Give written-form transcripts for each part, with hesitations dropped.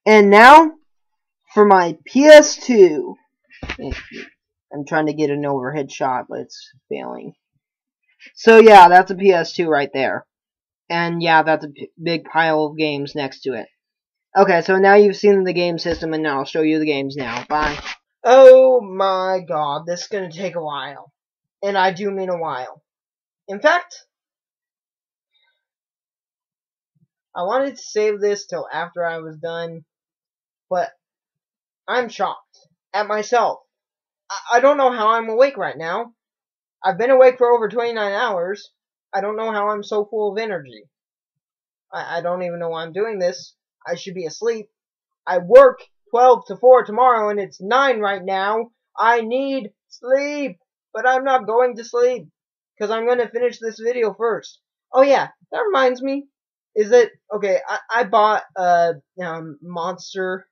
And now for my PS2. I'm trying to get an overhead shot, but it's failing. So yeah, that's a PS2 right there. And yeah, that's a big pile of games next to it. Okay, so now you've seen the game system, and now I'll show you the games now. Bye. Oh my god, this is gonna take a while. And I do mean a while. In fact, I wanted to save this till after I was done, but I'm shocked at myself. I don't know how I'm awake right now. I've been awake for over 29 hours. I don't know how I'm so full of energy. I don't even know why I'm doing this. I should be asleep. I work 12 to 4 tomorrow and it's 9 right now. I need sleep. But I'm not going to sleep. Because I'm going to finish this video first. Oh yeah, that reminds me. Is that, okay, I bought a Monster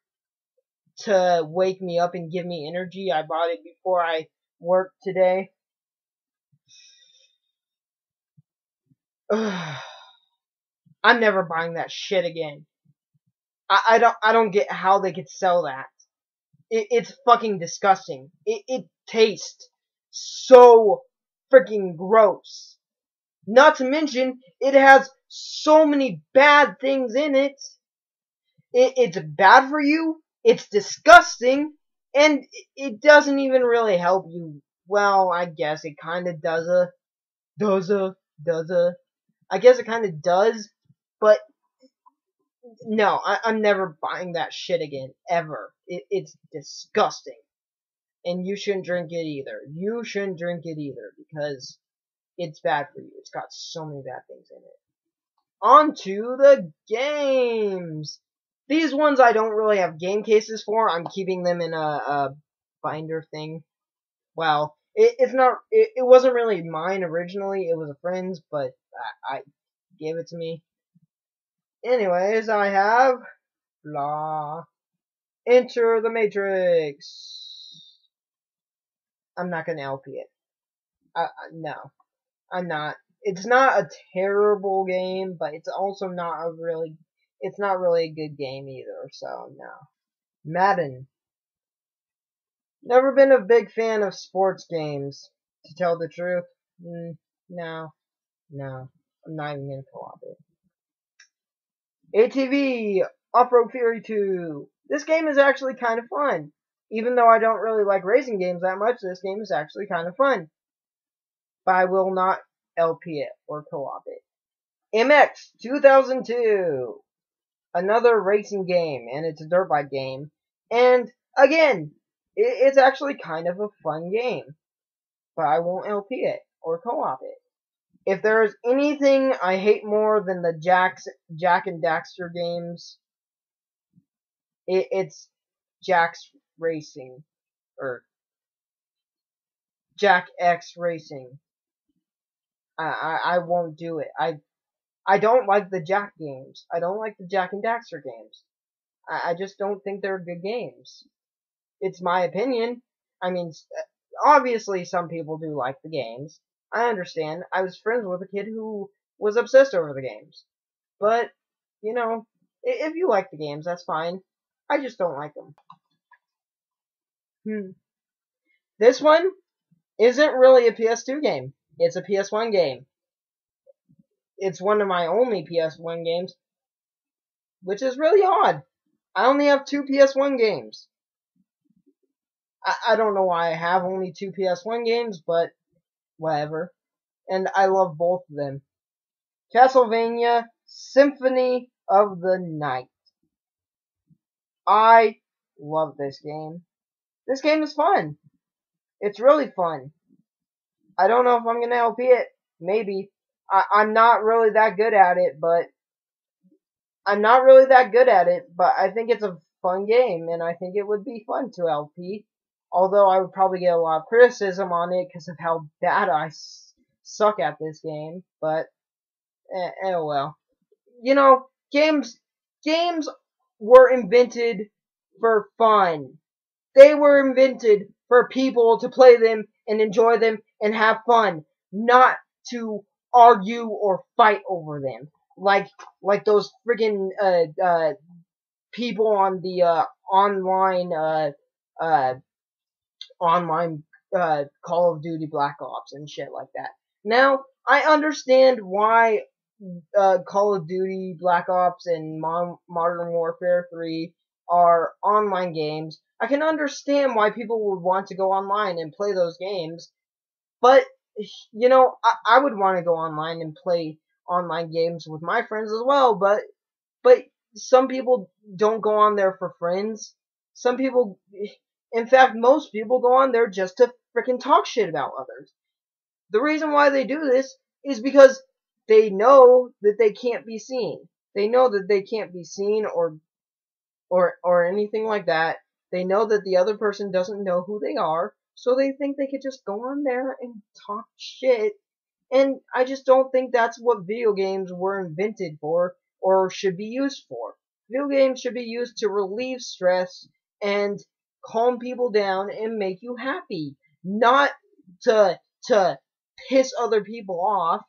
to wake me up and give me energy. I bought it before I worked today. I'm never buying that shit again. I don't get how they could sell that. It's fucking disgusting. It tastes so freaking gross. Not to mention, it has so many bad things in it. It's bad for you, it's disgusting, and it doesn't even really help you. Well, I guess it kinda I guess it kinda does, but no, I'm never buying that shit again, ever. It's disgusting. And you shouldn't drink it either. You shouldn't drink it either, because it's bad for you. It's got so many bad things in it. On to the games! These ones I don't really have game cases for. I'm keeping them in a binder thing. Well, it's not, it wasn't really mine originally. It was a friend's, but I gave it to me. Anyways, I have blah. Enter the Matrix. I'm not gonna LP it. No, I'm not. It's not a terrible game, but it's also not a really, it's not really a good game either, so no. Madden. Never been a big fan of sports games, to tell the truth. No. I'm not even gonna co-op it. ATV Off-Road Fury 2. This game is actually kind of fun. Even though I don't really like racing games that much, this game is actually kind of fun. But I will not LP it or co-op it. MX 2002. Another racing game, and it's a dirt bike game. And again, it's actually kind of a fun game. But I won't LP it or co-op it. If there's anything I hate more than the Jak and Daxter games, it's Jack's Racing, or Jak X Racing. I won't do it. I don't like the Jak games. I don't like the Jak and Daxter games. I just don't think they're good games. It's my opinion. I mean, obviously some people do like the games. I understand. I was friends with a kid who was obsessed over the games. But, you know, if you like the games, that's fine. I just don't like them. This one isn't really a PS2 game. It's a PS1 game. It's one of my only PS1 games, which is really odd. I only have 2 PS1 games. I don't know why I have only 2 PS1 games, but whatever. And I love both of them. Castlevania Symphony of the Night. I love this game. This game is fun. It's really fun. I don't know if I'm gonna LP it. Maybe. I'm not really that good at it, but I think it's a fun game, and I think it would be fun to LP. Although I would probably get a lot of criticism on it because of how bad I suck at this game. But, oh well. You know, games were invented for fun. They were invented for people to play them and enjoy them and have fun, not to argue or fight over them. Like those friggin' people on the uh, online Call of Duty Black Ops and shit like that. Now, I understand why Call of Duty Black Ops and Modern Warfare 3 are online games. I can understand why people would want to go online and play those games, but I would want to go online and play online games with my friends as well, but some people don't go on there for friends. Some people, in fact, most people go on there just to freaking talk shit about others. The reason why they do this is because they know that they can't be seen. They know that they can't be seen or anything like that. They know that the other person doesn't know who they are, so they think they could just go on there and talk shit. And I just don't think that's what video games were invented for or should be used for. Video games should be used to relieve stress and calm people down and make you happy, not to piss other people off.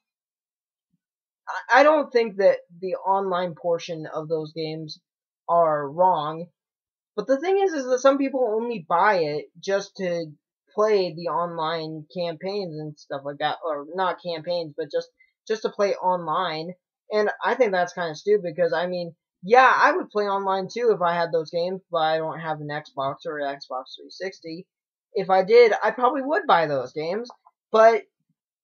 I don't think that the online portion of those games are wrong, but the thing is that some people only buy it just to play the online campaigns and stuff like that, or not campaigns, but just to play online. And I think that's kind of stupid because I mean, yeah, I would play online too if I had those games, but I don't have an Xbox or an Xbox 360. If I did, I probably would buy those games, but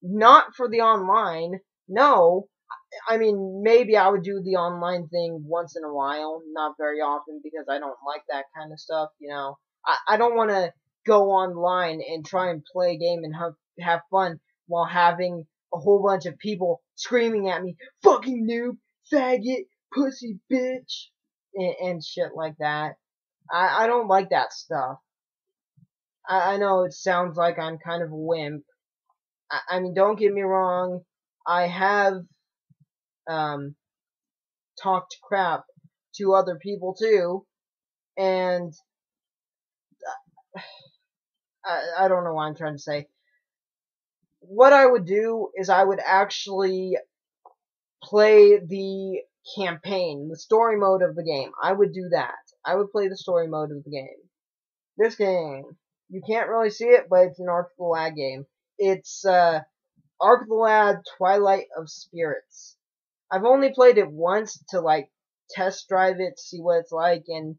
not for the online. No, I mean, maybe I would do the online thing once in a while, not very often because I don't like that kind of stuff, I don't want to go online and try and play a game and have fun while having a whole bunch of people screaming at me, fucking noob, faggot, pussy bitch, and shit like that. I don't like that stuff. I know it sounds like I'm kind of a wimp. I mean, don't get me wrong, I have um, talked crap to other people too, and I don't know what I'm trying to say. What I would do is I would actually play the campaign, the story mode of the game. I would do that. I would play the story mode of the game. This game, you can't really see it, but it's an Ark the Lad game. It's Ark the Lad Twilight of Spirits. I've only played it once to like test drive it, see what it's like, and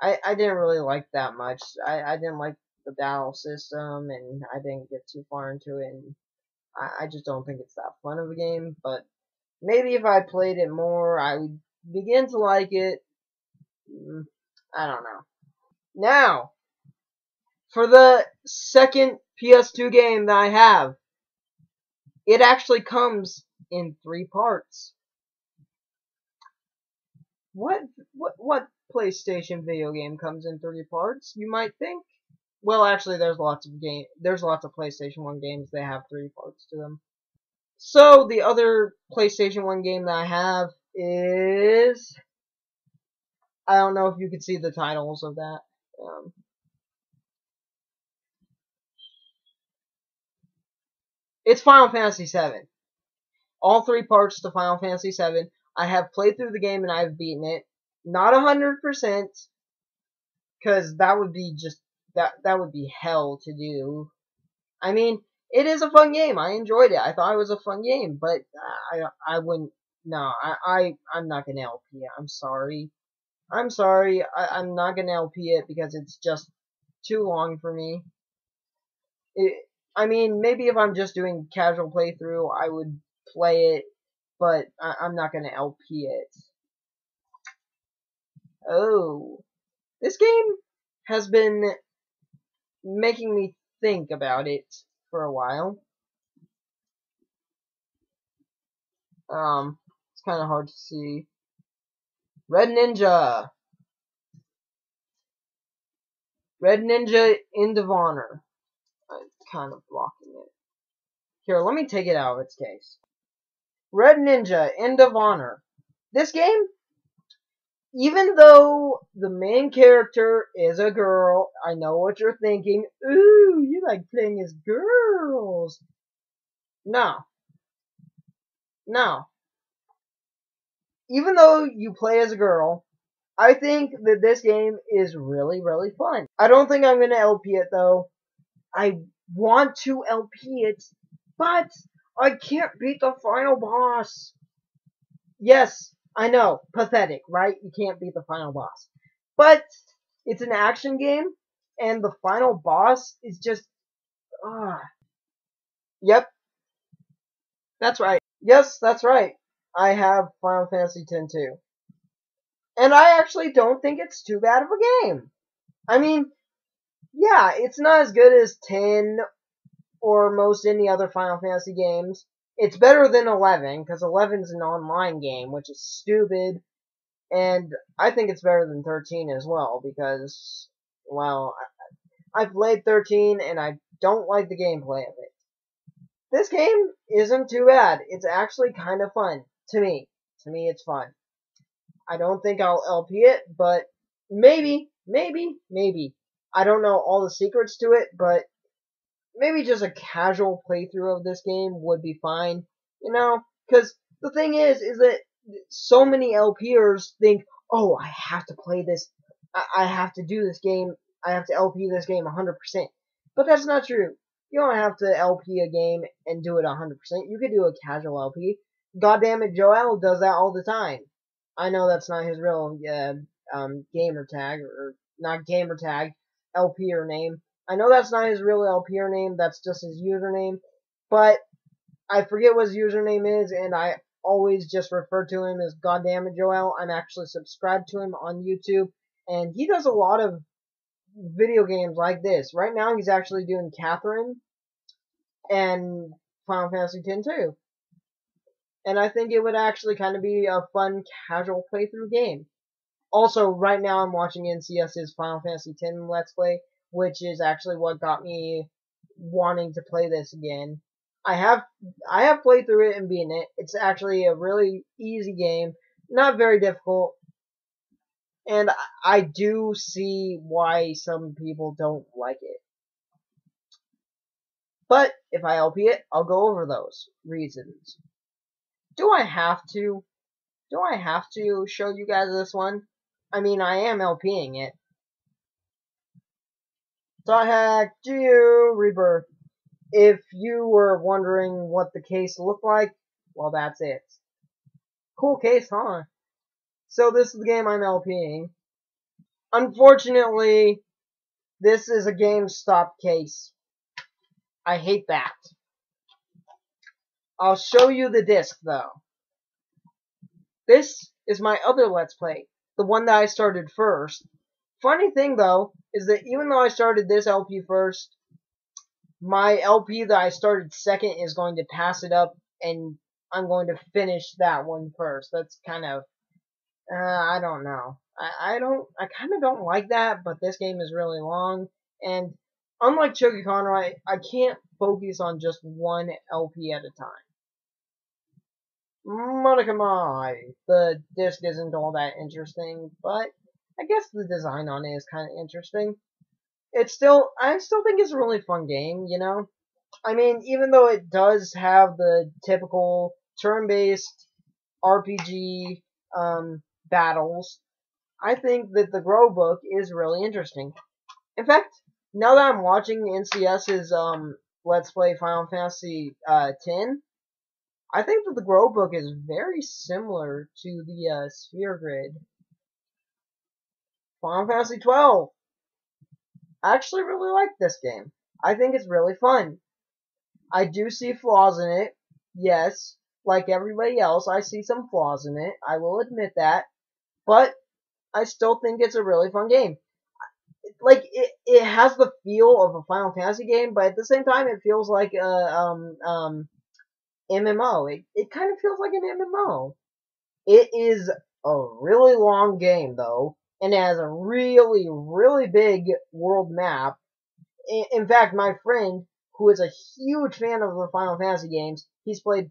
I didn't really like that much. I didn't like the battle system, and I didn't get too far into it, and I just don't think it's that fun of a game, but maybe if I played it more, I would begin to like it. I don't know. Now, for the second PS2 game that I have, it actually comes in 3 parts. What PlayStation video game comes in 3 parts, you might think? Well, actually, there's lots of PlayStation 1 games that have 3 parts to them. So, the other PlayStation 1 game that I have is... I don't know if you can see the titles of that. It's Final Fantasy VII. All 3 parts to Final Fantasy VII. I have played through the game and I've beaten it. Not 100%, because that would be that would be hell to do. I mean, it is a fun game. I enjoyed it. I thought it was a fun game, but I wouldn't. No, I'm not gonna LP it. I'm sorry. I'm sorry. I'm not gonna LP it because it's just too long for me. I mean, maybe if I'm just doing casual playthrough, I would play it, but I'm not gonna LP it. Oh, this game has been making me think about it for a while. It's kind of hard to see. Red Ninja. Red Ninja End of Honor. I'm kind of blocking it. Here, let me take it out of its case. Red Ninja End of Honor. This game, even though the main character is a girl, I know what you're thinking. Ooh, you like playing as girls. No. No. Even though you play as a girl, I think that this game is really, really fun. I don't think I'm gonna LP it though. I want to LP it, but I can't beat the final boss. Yes, I know, pathetic, right? You can't beat the final boss. But it's an action game, and the final boss is just, ah. Yep, that's right. Yes, that's right. I have Final Fantasy X too. And I actually don't think it's too bad of a game. I mean, yeah, it's not as good as 10 or most any other Final Fantasy games. It's better than 11, because 11 is an online game, which is stupid. And I think it's better than 13 as well, because, well, I played 13 and I don't like the gameplay of it. This game isn't too bad. It's actually kind of fun. To me. To me, it's fun. I don't think I'll LP it, but maybe. I don't know all the secrets to it, but maybe just a casual playthrough of this game would be fine. You know? Because the thing is that so many LPers think, oh, I have to play this. I have to do this game. I have to LP this game 100%. But that's not true. You don't have to LP a game and do it 100%. You could do a casual LP. Goddammit, Joel does that all the time. I know that's not his real gamer tag, or not gamer tag, LPer name. I know that's not his real LPer name, that's just his username. But I forget what his username is, and I always just refer to him as Goddammit Joel. I'm actually subscribed to him on YouTube, and he does a lot of video games like this. Right now, he's actually doing Catherine and Final Fantasy X too. And I think it would actually kind of be a fun, casual playthrough game. Also, right now I'm watching NCS's Final Fantasy X Let's Play, which is actually what got me wanting to play this again. I have played through it and beaten it. It's actually a really easy game, not very difficult, and I do see why some people don't like it. But if I LP it, I'll go over those reasons. Do I have to? Do I have to show you guys this one? I mean, I am LPing it. Dot Geo Rebirth. If you were wondering what the case looked like, well, that's it. Cool case, huh? So this is the game I'm LPing. Unfortunately, this is a GameStop case. I hate that. I'll show you the disc, though. This is my other Let's Play, the one that I started first. Funny thing, though, is that even though I started this LP first, my LP that I started second is going to pass it up, and I'm going to finish that one first. That's kind of, I don't know. I kind of don't like that, but this game is really long, and unlike Chogi Conroy, I can't focus on just one LP at a time. Monica Mai. The disc isn't all that interesting, but I guess the design on it is kind of interesting. I still think it's a really fun game, you know? I mean, even though it does have the typical turn-based RPG, battles, I think that the Grow book is really interesting. In fact, now that I'm watching NCS's, Let's Play Final Fantasy, X, I think that the Grow book is very similar to the, Sphere Grid. Final Fantasy 12. I actually really like this game. I think it's really fun. I do see flaws in it. Yes, like everybody else, I see some flaws in it. I will admit that. But I still think it's a really fun game. Like, it has the feel of a Final Fantasy game, but at the same time, it feels like a, MMO. It kind of feels like an MMO. It is a really long game, though, and it has a really, really big world map. In fact, my friend, who is a huge fan of the Final Fantasy games, he's played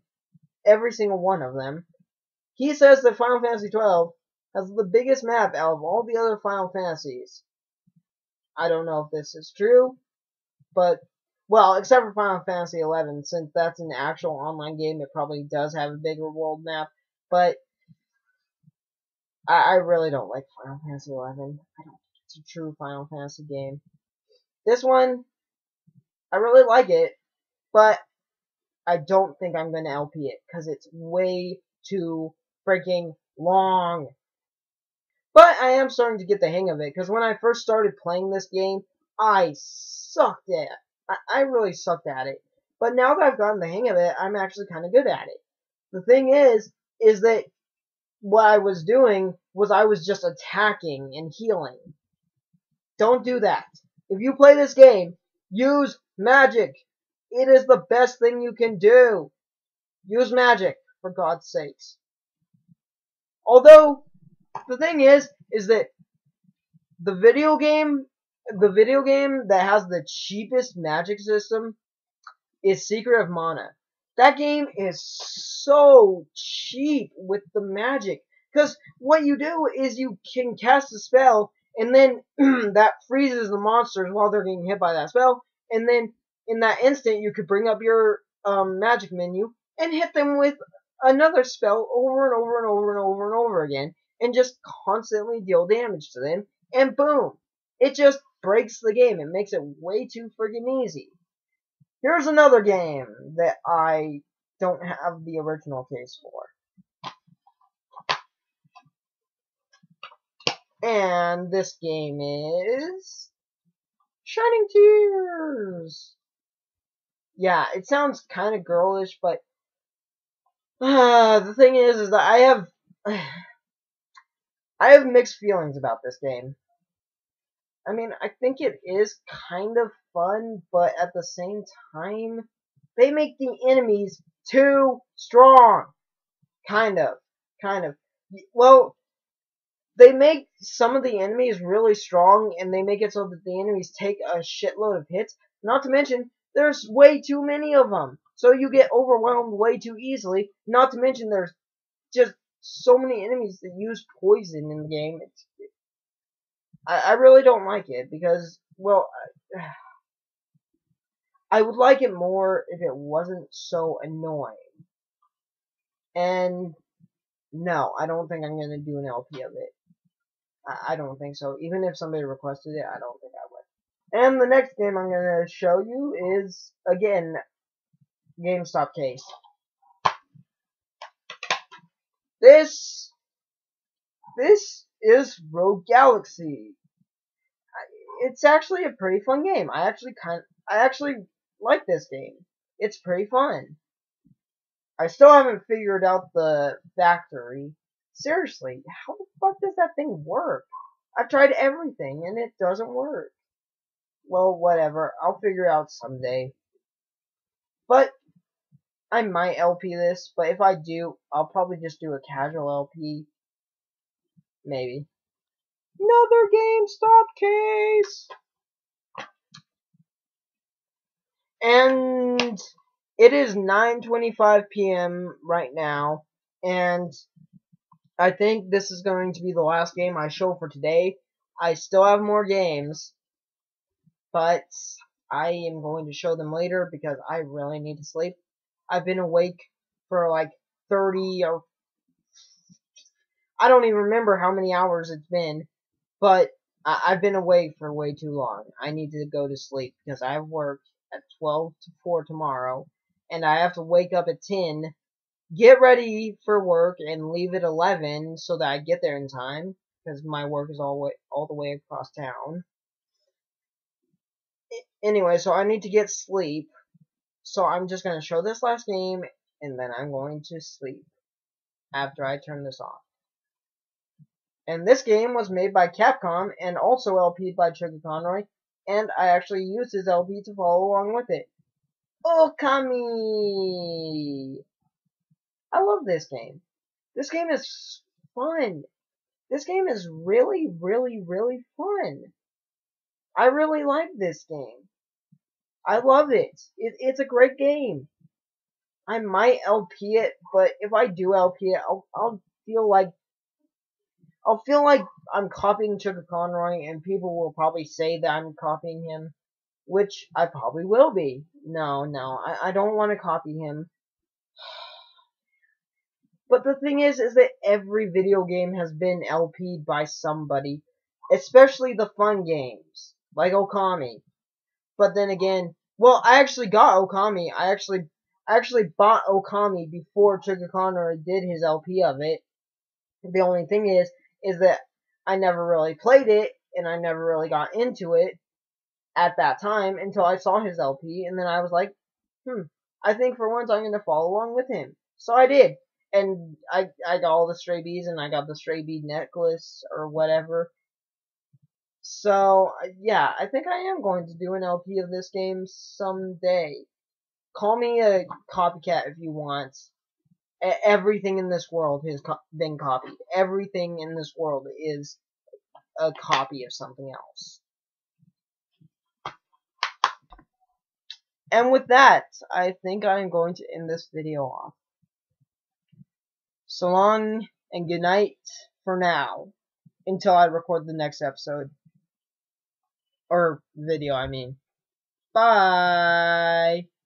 every single one of them. He says that Final Fantasy 12 has the biggest map out of all the other Final Fantasies. I don't know if this is true, but, well, except for Final Fantasy 11, since that's an actual online game, it probably does have a bigger world map, but I really don't like Final Fantasy 11. I don't think it's a true Final Fantasy game. This one, I really like it, but I don't think I'm gonna LP it because it's way too freaking long. But I am starting to get the hang of it because when I first started playing this game, I sucked at it. I really sucked at it. But now that I've gotten the hang of it, I'm actually kind of good at it. The thing is that what I was doing was I was just attacking and healing. Don't do that. If you play this game, use magic. It is the best thing you can do. Use magic, for God's sakes. Although, the thing is that the video game, that has the cheapest magic system is Secret of Mana. That game is so cheap with the magic. Because what you do is you can cast a spell, and then that freezes the monsters while they're getting hit by that spell, and then in that instant you could bring up your magic menu and hit them with another spell over and over and over and over and over again, and just constantly deal damage to them, and boom! It just breaks the game. It makes it way too friggin' easy. Here's another game that I don't have the original case for. And this game is Shining Tears. Yeah, it sounds kind of girlish, but the thing is that I have mixed feelings about this game. I mean, I think it is kind of fun, but at the same time, they make the enemies too strong. Kind of. Well, they make some of the enemies really strong, and they make it so that the enemies take a shitload of hits. Not to mention, there's way too many of them, so you get overwhelmed way too easily. Not to mention, there's just so many enemies that use poison in the game. I really don't like it because, well, I would like it more if it wasn't so annoying. And no, I don't think I'm gonna do an LP of it. I don't think so. Even if somebody requested it, I don't think I would. And the next game I'm going to show you is, again, GameStop case. This is Rogue Galaxy. It's actually a pretty fun game. I actually like this game. It's pretty fun. I still haven't figured out the factory. Seriously, how the fuck does that thing work? I've tried everything and it doesn't work. Well, whatever. I'll figure it out someday. But I might LP this, but if I do, I'll probably just do a casual LP. Maybe. Another GameStop case! And it is 9:25 p.m. right now, and I think this is going to be the last game I show for today. I still have more games, but I am going to show them later because I really need to sleep. I've been awake for like 30 or I don't even remember how many hours it's been, but I've been awake for way too long. I need to go to sleep because I have work at 12 to 4 tomorrow, and I have to wake up at 10, get ready for work, and leave at 11 so that I get there in time because my work is all the way across town. Anyway, so I need to get sleep. So I'm just going to show this last game, and then I'm going to sleep after I turn this off. And this game was made by Capcom and also LP'd by Chucky Conroy, and I actually used his LP to follow along with it. Okami! I love this game. This game is fun. This game is really, really, really fun. I really like this game. I love it. It's a great game. I might LP it, but if I do LP it, I'll feel like I'm copying Chucky Conroy, and people will probably say that I'm copying him, which I probably will be. No, I don't want to copy him. But the thing is that every video game has been LP'd by somebody, especially the fun games, like Okami. But then again, well, I actually got Okami. I actually bought Okami before Chugaconnor did his LP of it. The only thing is that I never really played it, and I never really got into it at that time until I saw his LP, and then I was like, I think for once I'm gonna follow along with him. So I did. And I got all the stray beads, and I got the stray bead necklace, or whatever. So, yeah, I think I am going to do an LP of this game someday. Call me a copycat if you want. Everything in this world has been copied. Everything in this world is a copy of something else. And with that, I think I'm going to end this video off. So long and good night for now, until I record the next episode. Or video, I mean. Bye!